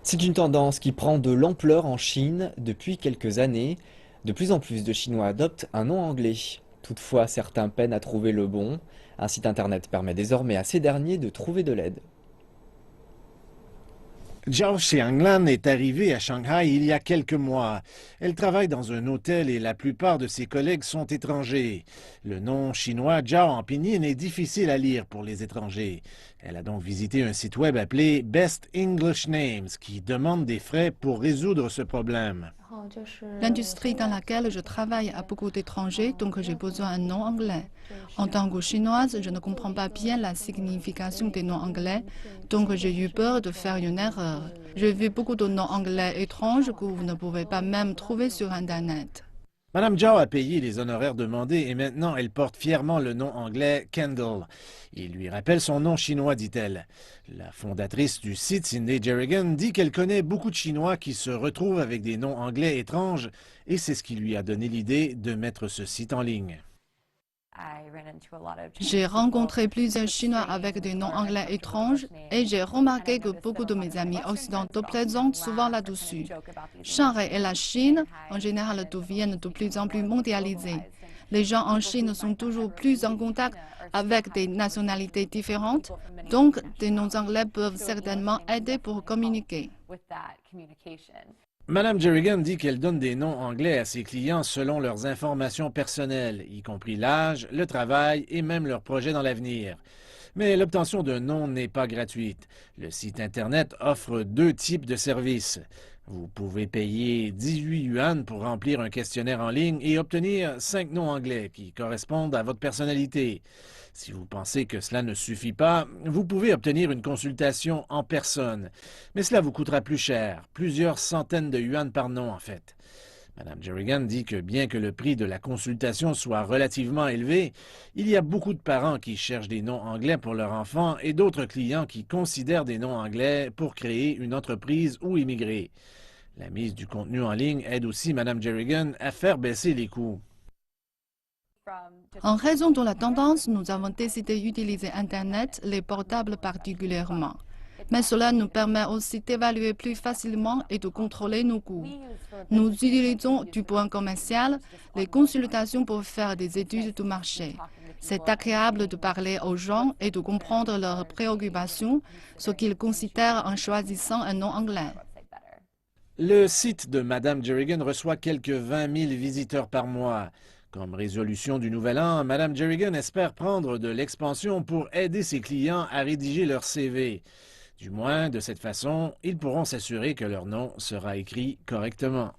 C'est une tendance qui prend de l'ampleur en Chine depuis quelques années. De plus en plus de Chinois adoptent un nom anglais. Toutefois, certains peinent à trouver le bon. Un site internet permet désormais à ces derniers de trouver de l'aide. Zhao Xianglan est arrivée à Shanghai il y a quelques mois. Elle travaille dans un hôtel et la plupart de ses collègues sont étrangers. Le nom chinois Zhao en pinyin est difficile à lire pour les étrangers. Elle a donc visité un site web appelé Best English Names qui demande des frais pour résoudre ce problème. L'industrie dans laquelle je travaille a beaucoup d'étrangers, donc j'ai besoin d'un nom anglais. En tant que chinoise, je ne comprends pas bien la signification des noms anglais, donc j'ai eu peur de faire une erreur. J'ai vu beaucoup de noms anglais étranges que vous ne pouvez pas même trouver sur Internet. Madame Zhao a payé les honoraires demandés et maintenant elle porte fièrement le nom anglais Kendall. Il lui rappelle son nom chinois, dit-elle. La fondatrice du site, Cindy Jerrigan, dit qu'elle connaît beaucoup de Chinois qui se retrouvent avec des noms anglais étranges et c'est ce qui lui a donné l'idée de mettre ce site en ligne. J'ai rencontré plusieurs Chinois avec des noms anglais étranges et j'ai remarqué que beaucoup de mes amis occidentaux plaisantent souvent là-dessus. Shanghai et la Chine, en général, deviennent de plus en plus mondialisés. Les gens en Chine sont toujours plus en contact avec des nationalités différentes, donc des noms anglais peuvent certainement aider pour communiquer. Madame Jerrigan dit qu'elle donne des noms anglais à ses clients selon leurs informations personnelles, y compris l'âge, le travail et même leurs projets dans l'avenir. Mais l'obtention d'un nom n'est pas gratuite. Le site Internet offre deux types de services. Vous pouvez payer 18 yuan pour remplir un questionnaire en ligne et obtenir 5 noms anglais qui correspondent à votre personnalité. Si vous pensez que cela ne suffit pas, vous pouvez obtenir une consultation en personne. Mais cela vous coûtera plus cher, plusieurs centaines de yuan par nom en fait. Madame Jerrigan dit que bien que le prix de la consultation soit relativement élevé, il y a beaucoup de parents qui cherchent des noms anglais pour leurs enfants et d'autres clients qui considèrent des noms anglais pour créer une entreprise ou immigrer. La mise du contenu en ligne aide aussi Madame Jerrigan à faire baisser les coûts. En raison de la tendance, nous avons décidé d'utiliser Internet, les portables particulièrement. Mais cela nous permet aussi d'évaluer plus facilement et de contrôler nos coûts. Nous utilisons du point commercial, les consultations pour faire des études de marché. C'est agréable de parler aux gens et de comprendre leurs préoccupations, ce qu'ils considèrent en choisissant un nom anglais. Le site de Madame Jerrigan reçoit quelques 20 000 visiteurs par mois. Comme résolution du Nouvel An, Madame Jerrigan espère prendre de l'expansion pour aider ses clients à rédiger leur CV. Du moins, de cette façon, ils pourront s'assurer que leur nom sera écrit correctement.